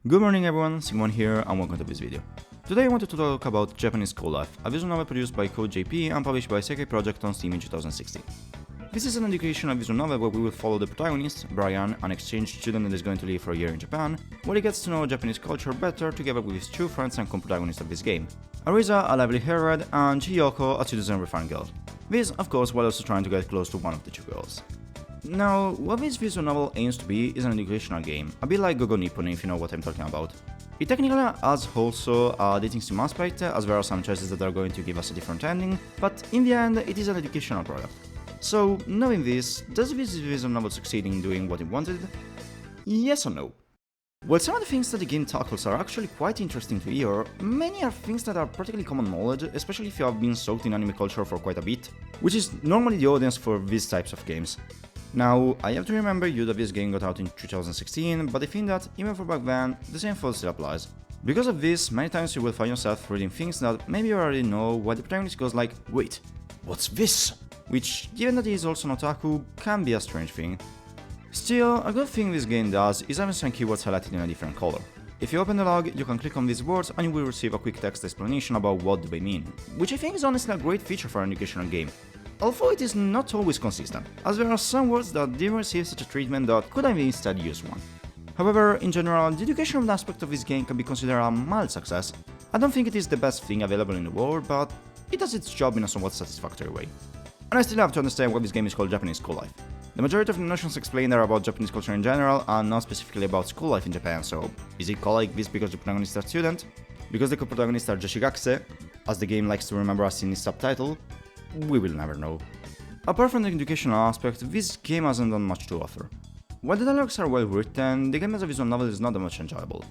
Good morning everyone, SigmaOni here and welcome to this video. Today I wanted to talk about Japanese School Life, a visual novel produced by Code JP and published by Sekai Project on Steam in 2016. This is an educational visual novel where we will follow the protagonist, Brian, an exchange student that is going to live for a year in Japan, where he gets to know Japanese culture better together with his two friends and co-protagonists of this game, Arisa, a lively-haired, and Chiyoko, a citizen refined girl. This, of course, while also trying to get close to one of the two girls. Now, what this visual novel aims to be is an educational game, a bit like Gogo Nippon if you know what I'm talking about. It technically has also a dating sim aspect, as there are some choices that are going to give us a different ending, but in the end it is an educational product. So, knowing this, does this visual novel succeed in doing what it wanted? Yes or no? While some of the things that the game tackles are actually quite interesting to hear, many are things that are practically common knowledge, especially if you have been soaked in anime culture for quite a bit, which is normally the audience for these types of games. Now, I have to remember you that this game got out in 2016, but I think that even for back then, the same thought still applies. Because of this, many times you will find yourself reading things that maybe you already know, while the protagonist goes like, wait, what's this? Which, given that he is also an otaku, can be a strange thing. Still, a good thing this game does is having some keywords highlighted in a different color. If you open the log, you can click on these words and you will receive a quick text explanation about what they mean, which I think is honestly a great feature for an educational game. Although it is not always consistent, as there are some words that didn't receive such a treatment that could have instead used one. However, in general, the educational aspect of this game can be considered a mild success. I don't think it is the best thing available in the world, but it does its job in a somewhat satisfactory way. And I still have to understand why this game is called Japanese School Life. The majority of the notions explained are about Japanese culture in general and not specifically about school life in Japan, so is it called like this because the protagonists are student? Because the co-protagonists are Joshigakuse, as the game likes to remember us in its subtitle? We will never know. Apart from the educational aspect, this game hasn't done much to offer. While the dialogues are well written, the game as a visual novel is not that much enjoyable.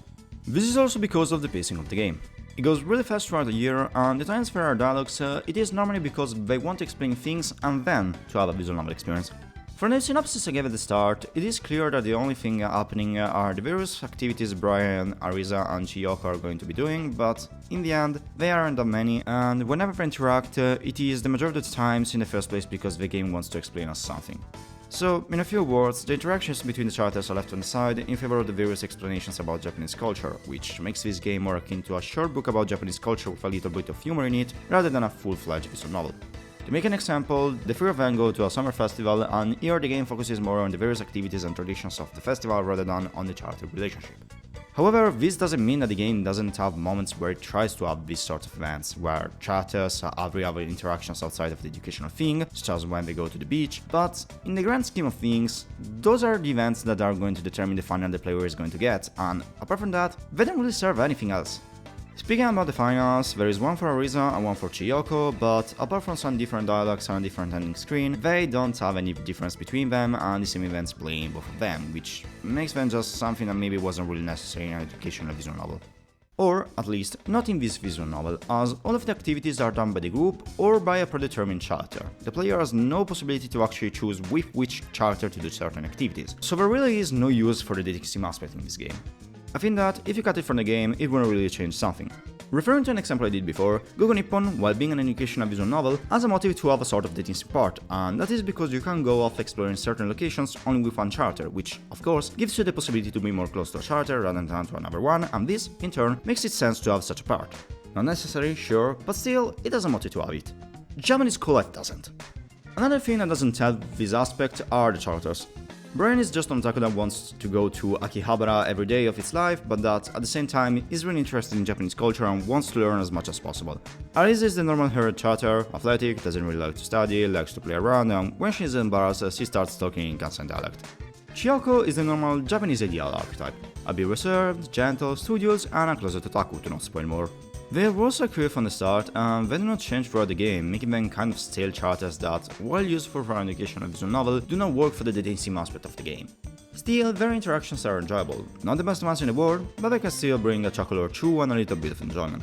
This is also because of the pacing of the game. It goes really fast throughout the year, and the times there are dialogues, it is normally because they want to explain things and then to have a visual novel experience. From the synopsis I gave at the start, it is clear that the only thing happening are the various activities Brian, Arisa and Chiyoko are going to be doing, but in the end, they aren't that many, and whenever they interact, it is the majority of the times in the first place because the game wants to explain us something. So, in a few words, the interactions between the characters are left on the side in favor of the various explanations about Japanese culture, which makes this game more akin to a short book about Japanese culture with a little bit of humor in it, rather than a full-fledged visual novel. To make an example, the three of them go to a summer festival, and here the game focuses more on the various activities and traditions of the festival rather than on the character relationship. However, this doesn't mean that the game doesn't have moments where it tries to have these sorts of events, where characters have other interactions outside of the educational thing, such as when they go to the beach, but in the grand scheme of things, those are the events that are going to determine the final the player is going to get, and apart from that, they don't really serve anything else. Speaking about the finals, there is one for Arisa and one for Chiyoko, but apart from some different dialogues and a different ending screen, they don't have any difference between them and the same events playing both of them, which makes them just something that maybe wasn't really necessary in an educational visual novel. Or, at least, not in this visual novel, as all of the activities are done by the group or by a predetermined character. The player has no possibility to actually choose with which character to do certain activities, so there really is no use for the dating sim aspect in this game. I think that if you cut it from the game, it won't really change something. Referring to an example I did before, Gogo Nippon, while being an educational visual novel, has a motive to have a sort of dating sim part, and that is because you can go off exploring certain locations only with one character, which, of course, gives you the possibility to be more close to a character rather than to another one, and this, in turn, makes it sense to have such a part. Not necessary, sure, but still, it has a motive to have it. Japanese School Life doesn't. Another thing that doesn't have this aspect are the characters. Brian is just an otaku that wants to go to Akihabara every day of its life, but that, at the same time, is really interested in Japanese culture and wants to learn as much as possible. Arisa is the normal-haired character, athletic, doesn't really like to study, likes to play around, and when she is embarrassed, she starts talking in Kansen dialect. Chiyoko is the normal Japanese ideal archetype, a bit reserved, gentle, studious, and a closet otaku to not spoil more. They are also clear from the start, and they do not change throughout the game, making them kind of stale characters that, while useful for an educational visual novel, do not work for the dating sim aspect of the game. Still, their interactions are enjoyable, not the best ones in the world, but they can still bring a chuckle or two and a little bit of enjoyment.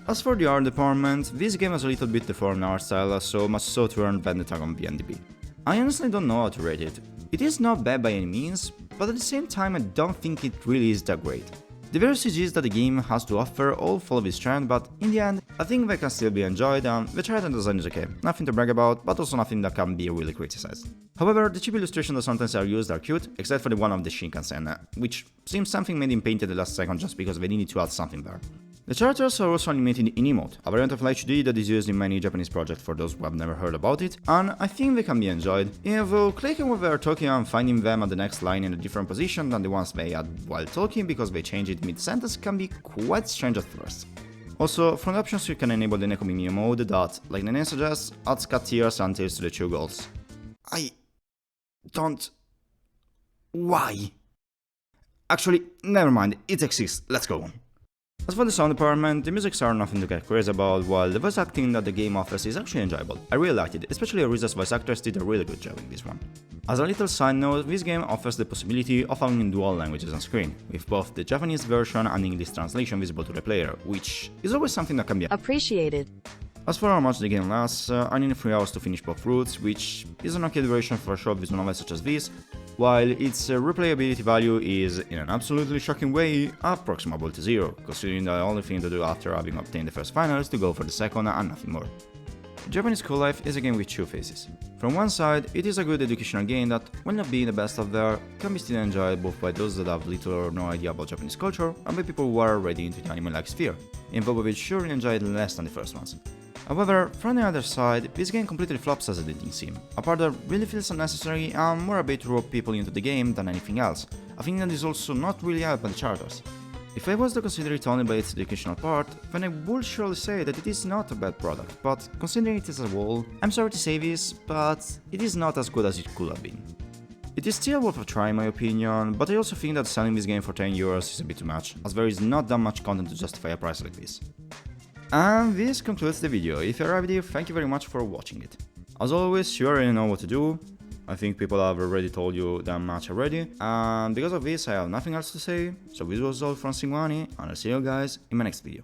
As for the art department, this game has a little bit deformed art style, so much so to earn the tag on VNDB. I honestly don't know how to rate it. It is not bad by any means, but at the same time I don't think it really is that great. The various CGs that the game has to offer all follow this trend, but in the end, I think they can still be enjoyed, and the character design is okay, nothing to brag about, but also nothing that can be really criticized. However, the cheap illustrations that sometimes are used are cute, except for the one of the Shinkansen, which seems something made in paint at the last second just because they needed to add something there. The characters are also animated in emote, a variant of HD that is used in many Japanese projects for those who have never heard about it, and I think they can be enjoyed, although clicking when they are talking and finding them at the next line in a different position than the ones they had while talking because they change it mid-sentence can be quite strange at first. Also, from the options you can enable the Neko Mimi mode that, like the name suggests, adds cat tears and tails to the two goals. I don't... Why? Actually, never mind, it exists, let's go on. As for the sound department, the musics are nothing to get crazy about, while the voice acting that the game offers is actually enjoyable. I really liked it, especially Arisa's voice actors did a really good job in this one. As a little side note, this game offers the possibility of having dual languages on screen, with both the Japanese version and English translation visible to the player, which is always something that can be appreciated. As for how much the game lasts, I need 3 hours to finish both routes, which is an okay duration for a short visual novel such as this, while its replayability value is, in an absolutely shocking way, approximable to 0, considering that the only thing to do after having obtained the first final is to go for the second and nothing more. Japanese School Life is a game with two faces. From one side, it is a good educational game that, while not being the best out there, can be still enjoyed both by those that have little or no idea about Japanese culture and by people who are already into the anime-like sphere, and both will surely enjoy it less than the first ones. However, from the other side, this game completely flops as a dating sim, a part that really feels unnecessary and more a bait to rope people into the game than anything else, a thing that is also not really helped by the characters. If I was to consider it only by its educational part, then I would surely say that it is not a bad product, but considering it as a whole, I'm sorry to say this, but it is not as good as it could have been. It is still worth a try in my opinion, but I also think that selling this game for 10 euros is a bit too much, as there is not that much content to justify a price like this. And this concludes the video. If you are a video, thank you very much for watching it. As always, you already know what to do. I think people have already told you that much already, and because of this I have nothing else to say, so this was all from SigmaOni, and I'll see you guys in my next video.